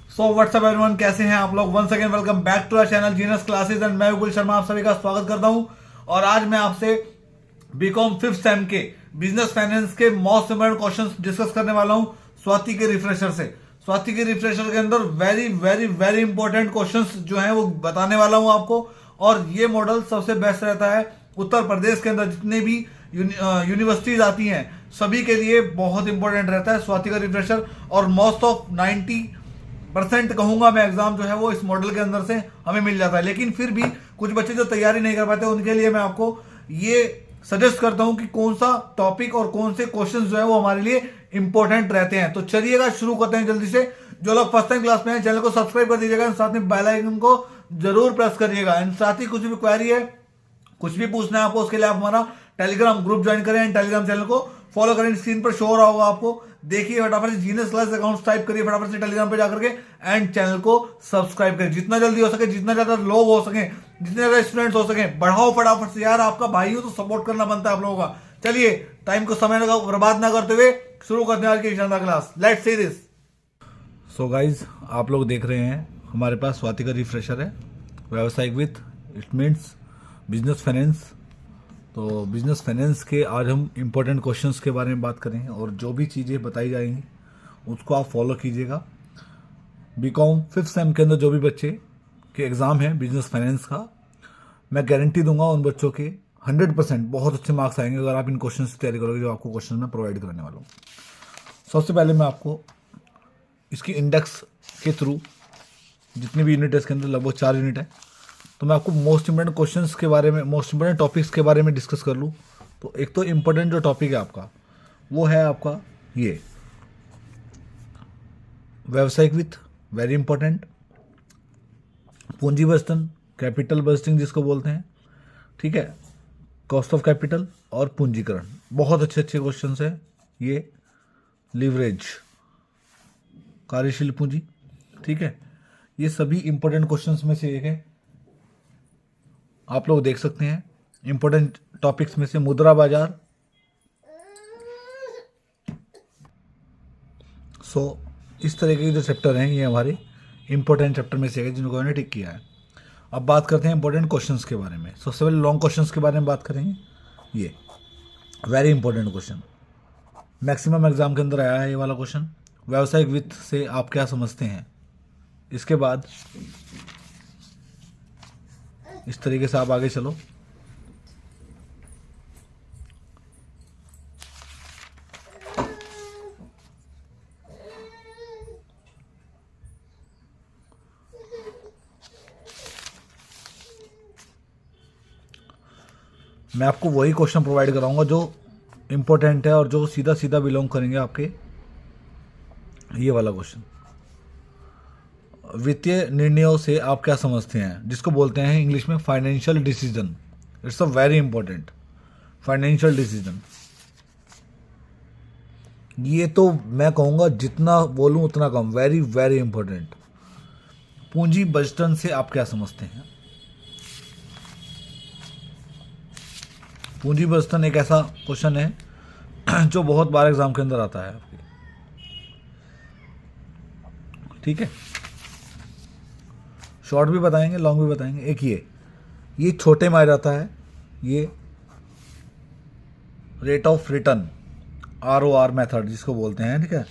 So what's up everyone, कैसे हैं आप लोग। Once again welcome back to our channel Genius Classes and मैं विपुल शर्मा आप सभी का स्वागत करता हूं। और आज मैं आपसे बीकॉम फिफ्थ सेम के बिजनेस फाइनेंस के मोस्ट इंपोर्टेंट क्वेश्चंस डिस्कस करने वाला हूं स्वाति के रिफ्रेशर से। स्वाति के रिफ्रेशर के अंदर very very very important questions जो हैं वो बताने वाला हूं आपको। और ये मॉडल सबसे बेस्ट रहता है उत्तर प्रदेश के अंदर जितने भी यूनिवर्सिटीज आती हैं सभी के लिए बहुत इंपॉर्टेंट रहता है स्वाति का रिफ्रेशर। और मोस्ट ऑफ 90% कहूंगा मैं एग्जाम जो है वो इस मॉडल के अंदर से हमें मिल जाता है। लेकिन फिर भी कुछ बच्चे जो तैयारी नहीं कर पाते उनके लिए मैं आपको ये सजेस्ट करता हूं कि कौन सा टॉपिक और कौन से क्वेश्चन जो है वो हमारे लिए इंपॉर्टेंट रहते हैं। तो चलिएगा शुरू करते हैं जल्दी से। जो लोग फर्स्ट टाइम क्लास में हैं चैनल को सब्सक्राइब कर दीजिएगा, साथ में बेल आइकन को जरूर प्रेस करिएगा। एंड साथ ही कुछ भी क्वेरी है, कुछ भी पूछना है आपको, उसके लिए आप हमारा टेलीग्राम ग्रुप ज्वाइन करें एंड टेलीग्राम चैनल को फॉलो करें। स्क्रीन पर शो हो रहा होगा आपको, देखिए फटाफट से जीनस क्लास अकाउंट टाइप करिए फटाफट से टेलीग्राम पे जाकर के एंड चैनल को सब्सक्राइब करें। जितना जल्दी हो सके, जितना ज्यादा लोग हो सके, जितने ज्यादा स्टूडेंट्स हो सके, बढ़ाओ फटाफट से यार। आपका भाई हो तो सपोर्ट करना बनता है आप लोगों का। चलिए टाइम को समय लगा बर्बाद ना करते हुए शुरू करते हैं आज की शानदार class. Let's see this. So guys, आप लोग देख रहे हैं हमारे पास स्वाति का रिफ्रेशर है, व्यावसायिक वित्त, इट मीन्स बिजनेस फाइनेंस। तो बिजनेस फाइनेंस के आज हम इम्पोर्टेंट क्वेश्चंस के बारे में बात करेंगे और जो भी चीज़ें बताई जाएंगी उसको आप फॉलो कीजिएगा। बीकॉम फिफ्थ सेम के अंदर जो भी बच्चे के एग्ज़ाम है बिजनेस फाइनेंस का, मैं गारंटी दूंगा उन बच्चों के 100% बहुत अच्छे मार्क्स आएंगे अगर आप इन क्वेश्चन की तैयारी करोगे जो आपको क्वेश्चन मैं प्रोवाइड करने वाला हूँ। सबसे पहले मैं आपको इसकी इंडेक्स के थ्रू जितनी भी यूनिट है इसके अंदर लगभग 4 यूनिट है, तो मैं आपको मोस्ट इंपोर्टेंट क्वेश्चंस के बारे में, मोस्ट इंपोर्टेंट टॉपिक्स के बारे में डिस्कस कर लूँ। तो एक तो इम्पोर्टेंट जो टॉपिक है आपका वो है आपका ये व्यावसायिक वित्त, वेरी इंपॉर्टेंट। पूंजी बजटन, कैपिटल बजटिंग जिसको बोलते हैं, ठीक है, कॉस्ट ऑफ कैपिटल और पूंजीकरण, बहुत अच्छे अच्छे क्वेश्चन है ये। लीवरेज, कार्यशील पूंजी, ठीक है, ये सभी इंपॉर्टेंट क्वेश्चंस में से एक है। आप लोग देख सकते हैं इंपॉर्टेंट टॉपिक्स में से मुद्रा बाजार। सो इस तरह के जो चैप्टर हैं ये हमारे इंपॉर्टेंट चैप्टर में से है जिनको मैंने टिक किया है। अब बात करते हैं इंपॉर्टेंट क्वेश्चंस के बारे में। सबसे पहले लॉन्ग क्वेश्चंस के बारे में बात करेंगे। ये very important question, maximum exam के अंदर आया है ये वाला क्वेश्चन। व्यावसायिक वित्त से आप क्या समझते हैं। इसके बाद इस तरीके से आप आगे चलो। मैं आपको वही क्वेश्चन प्रोवाइड कराऊंगा जो इंपॉर्टेंट है और जो सीधा सीधा बिलोंग करेंगे आपके ये वाला क्वेश्चन। वित्तीय निर्णयों से आप क्या समझते हैं, जिसको बोलते हैं इंग्लिश में financial decision. It's a very important financial decision. ये तो मैं कहूँगा जितना बोलूँ उतना कम, वेरी वेरी इंपॉर्टेंट। पूंजी बजटन से आप क्या समझते हैं। पूंजी बजटन एक ऐसा क्वेश्चन है जो बहुत बार एग्जाम के अंदर आता है आपके, ठीक है। शॉर्ट भी बताएंगे, लॉन्ग भी बताएंगे। एक ये छोटे में आ जाता है, ये rate of return, ROR method जिसको बोलते हैं, ठीक है।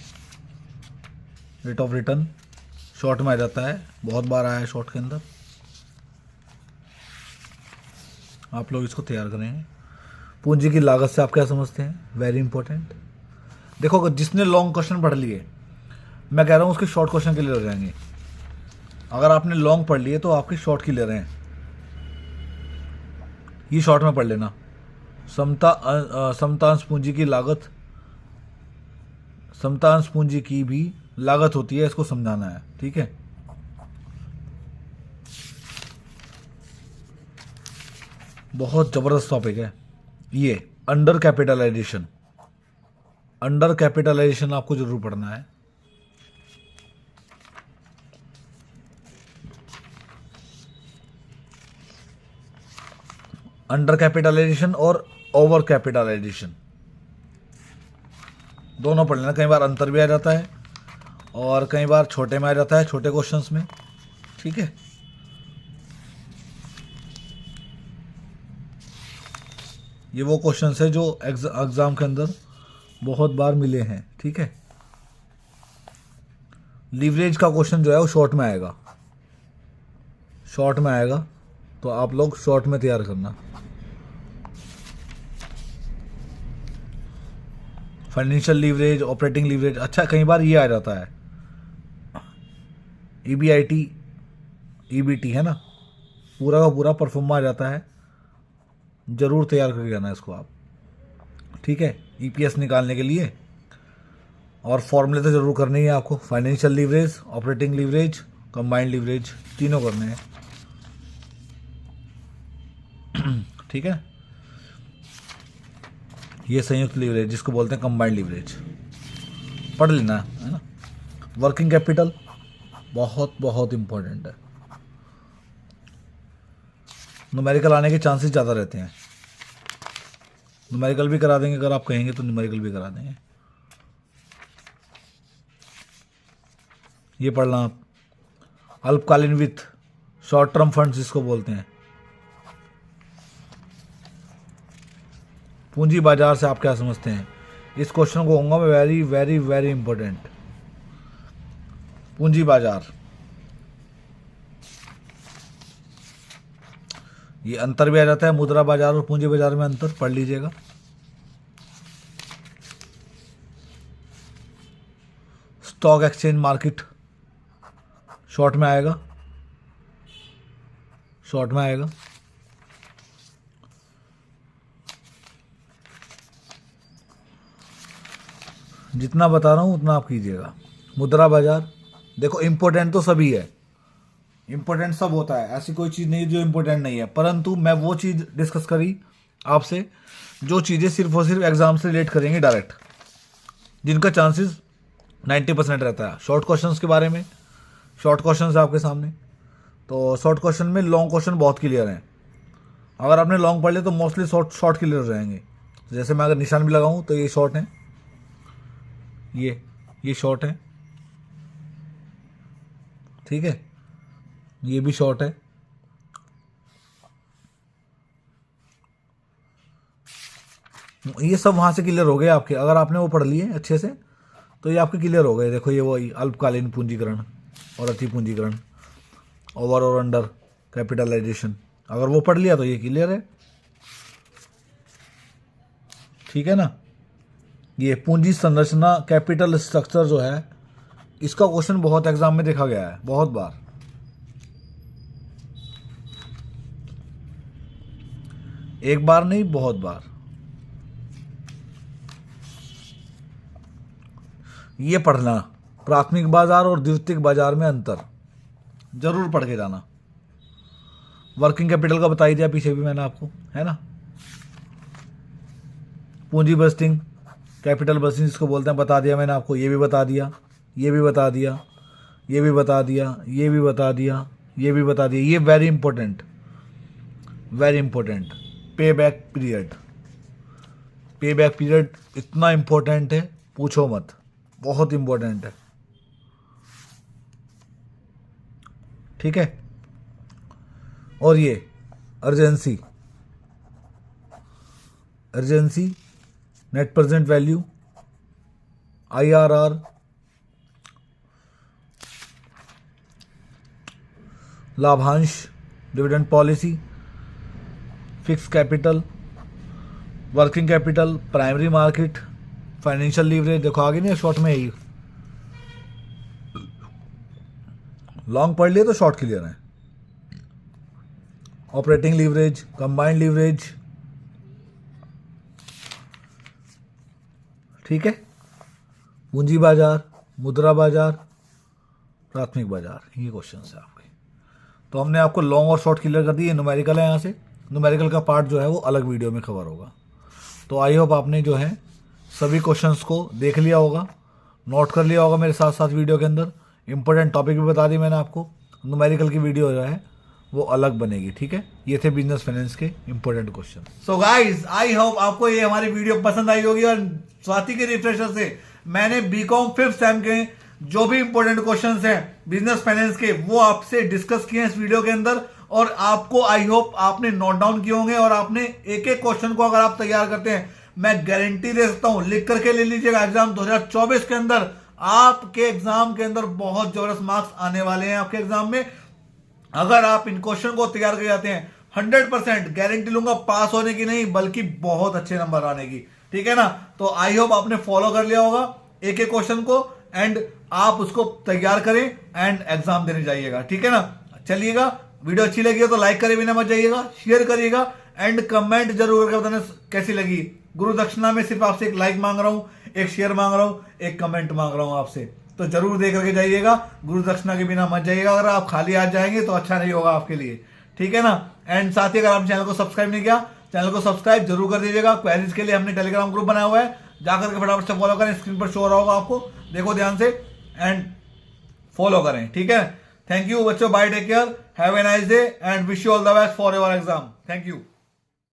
रेट ऑफ रिटर्न शॉर्ट में आ जाता है, बहुत बार आया है शॉर्ट के अंदर। आप लोग इसको तैयार करेंगे। पूंजी की लागत से आप क्या समझते हैं, वेरी इंपॉर्टेंट। देखो अगर जिसने लॉन्ग क्वेश्चन पढ़ लिए, मैं कह रहा हूँ उसके शॉर्ट क्वेश्चन के लिए हो जाएंगे। अगर आपने लॉन्ग पढ़ लिए तो आपके शॉर्ट की ले रहे हैं, ये शॉर्ट में पढ़ लेना। समतांश पूंजी की लागत, समतांश पूंजी की भी लागत होती है, इसको समझाना है, ठीक है। बहुत जबरदस्त टॉपिक है ये। अंडर कैपिटलाइजेशन, अंडर कैपिटलाइजेशन आपको जरूर पढ़ना है। अंडर कैपिटलाइजेशन और ओवर कैपिटलाइजेशन दोनों पढ़ लेना, कई बार अंतर भी आ जाता है और कई बार छोटे में आ जाता है, छोटे क्वेश्चंस में। ठीक है, ये वो क्वेश्चंस है जो एग्जाम के अंदर बहुत बार मिले हैं। ठीक है, लीवरेज का क्वेश्चन जो है वो शॉर्ट में आएगा, शॉर्ट में आएगा, तो आप लोग शॉर्ट में तैयार करना। फाइनेंशियल लीवरेज, ऑपरेटिंग लीवरेज, अच्छा कई बार ये आ जाता है EBIT EBT, है ना, पूरा का पूरा परफॉर्मा आ जाता है। जरूर तैयार करके जाना इसको आप। ठीक है, EPS निकालने के लिए, और फॉर्मूले तो जरूर करने ही है आपको। Financial leverage, operating leverage, combined leverage, तीनों करने हैं। ठीक है, ये संयुक्त लीवरेज जिसको बोलते हैं कंबाइंड लीवरेज, पढ़ लेना, है ना। वर्किंग कैपिटल बहुत बहुत इंपॉर्टेंट है, न्यूमेरिकल आने के चांसेस ज़्यादा रहते हैं। न्यूमेरिकल भी करा देंगे, अगर आप कहेंगे तो न्यूमेरिकल भी करा देंगे। ये पढ़ना आप, अल्पकालीन वित्त, शॉर्ट टर्म फंड्स जिसको बोलते हैं। पूंजी बाजार से आप क्या समझते हैं, इस क्वेश्चन को होगा मैं वेरी वेरी वेरी इंपॉर्टेंट। पूंजी बाजार, ये अंतर भी आ जाता है, मुद्रा बाजार और पूंजी बाजार में अंतर पढ़ लीजिएगा। स्टॉक एक्सचेंज मार्केट शॉर्ट में आएगा, शॉर्ट में आएगा। जितना बता रहा हूं उतना आप कीजिएगा। मुद्रा बाजार देखो, इंपॉर्टेंट तो सभी है, इंपॉर्टेंट सब होता है, ऐसी कोई चीज़ नहीं जो इंपॉर्टेंट नहीं है, परंतु मैं वो चीज़ डिस्कस करी आपसे जो चीज़ें सिर्फ और सिर्फ एग्जाम से रिलेट करेंगे डायरेक्ट, जिनका चांसेस 90% रहता है। शॉर्ट क्वेश्चंस के बारे में, शॉर्ट क्वेश्चंस है आपके सामने, तो शॉर्ट क्वेश्चन में लॉन्ग क्वेश्चन बहुत क्लियर हैं। अगर आपने लॉन्ग पढ़ लिया तो मोस्टली शॉर्ट क्लियर हो जाएंगे। जैसे मैं अगर निशान भी लगाऊँ तो ये शॉर्ट है, ये शॉर्ट है। ठीक है, ये भी शॉर्ट है। ये सब वहां से क्लियर हो गए आपके, अगर आपने वो पढ़ लिए अच्छे से तो ये आपके क्लियर हो गए। देखो ये वही अल्पकालीन पूंजीकरण और अति पूंजीकरण, ओवर और अंडर कैपिटलाइजेशन, अगर वो पढ़ लिया तो ये क्लियर है। ठीक है ना। ये पूंजी संरचना, कैपिटल स्ट्रक्चर जो है, इसका क्वेश्चन बहुत एग्जाम में देखा गया है, बहुत बार। एक बार नहीं, बहुत बार। ये पढ़ना, प्राथमिक बाजार और द्वितीयक बाजार में अंतर जरूर पढ़ के जाना। वर्किंग कैपिटल का बता ही दिया पीछे भी मैंने आपको, है ना। पूंजी बस्टिंग, कैपिटल बस्टिंग जिसको बोलते हैं, बता दिया मैंने आपको। ये भी बता दिया, ये भी बता दिया, ये भी बता दिया, ये भी बता दिया, ये भी बता दिया। ये वेरी इंपॉर्टेंट, वेरी इंपॉर्टेंट। पे बैक पीरियड, पे बैक पीरियड इतना इंपॉर्टेंट है पूछो मत, बहुत इंपॉर्टेंट है। ठीक है। और ये urgency, urgency, net present value, IRR, लाभांश, dividend policy, fix capital, working capital, primary market, financial leverage. देखो आगे नहीं, शॉर्ट में ही लॉन्ग पढ़ लिए तो शॉर्ट क्लियर है। Operating leverage, combined leverage. ठीक है। पूंजी बाजार, मुद्रा बाजार, प्राथमिक बाजार, ये क्वेश्चन है आपके। तो हमने आपको लॉन्ग और शॉर्ट क्लियर कर दिए। न्यूमेरिकल है, यहाँ से न्यूमेरिकल का पार्ट जो है वो अलग वीडियो में कवर होगा। तो आई होप आपने जो है सभी क्वेश्चंस को देख लिया होगा, नोट कर लिया होगा मेरे साथ साथ वीडियो के अंदर। इंपॉर्टेंट टॉपिक भी बता दी मैंने आपको। न्यूमेरिकल की वीडियो जो है वो अलग बनेगी। ठीक है, ये थे बिजनेस फाइनेंस के important question. So guys, I hope आपको ये हमारी वीडियो पसंद आई होगी। और स्वाति के रिफ्रेशर से मैंने बीकॉम 5th सेम के जो भी इंपॉर्टेंट क्वेश्चंस हैं बिजनेस फाइनेंस के वो आपसे डिस्कस किए हैं इस वीडियो के अंदर, और आपको आई होप आपने नोट डाउन किए होंगे और आपने एक एक क्वेश्चन को अगर आप तैयार करते हैं, मैं गारंटी दे सकता हूं, लिख करके ले लीजिएगा, एग्जाम 2024 के अंदर आपके एग्जाम के अंदर बहुत जबरदस्त मार्क्स आने वाले हैं आपके एग्जाम में। अगर आप इन क्वेश्चन को तैयार कर जाते हैं 100% गारंटी लूंगा पास होने की नहीं बल्कि बहुत अच्छे नंबर आने की। ठीक है ना, तो आई होप आपने फॉलो कर लिया होगा एक एक क्वेश्चन को, एंड आप उसको तैयार करें एंड एग्जाम देने जाइएगा। ठीक है ना, चलिएगा, वीडियो अच्छी लगी हो तो लाइक करे बिना मत जाइएगा, शेयर करिएगा एंड कमेंट जरूर करके बताना कैसी लगी। गुरु दक्षिणा में सिर्फ आपसे एक लाइक मांग रहा हूं, एक शेयर मांग रहा हूं, एक कमेंट मांग रहा हूं आपसे, तो जरूर देख करके जाइएगा। गुरु दक्षिणा के बिना मत जाइएगा, अगर आप खाली हाथ जाएंगे तो अच्छा नहीं होगा आपके लिए। ठीक है ना, एंड साथ ही अगर आप चैनल को सब्सक्राइब नहीं किया, चैनल को सब्सक्राइब जरूर कर दीजिएगा। क्वेरीज के लिए हमने टेलीग्राम ग्रुप बनाया हुआ है, जाकर के फटाफट से फॉलो करें, स्क्रीन पर शो हो रहा होगा आपको, देखो ध्यान से एंड फॉलो करें। ठीक है, थैंक यू बच्चों, bye, take care, have a nice day and wish you all the best for your exam. Thank you.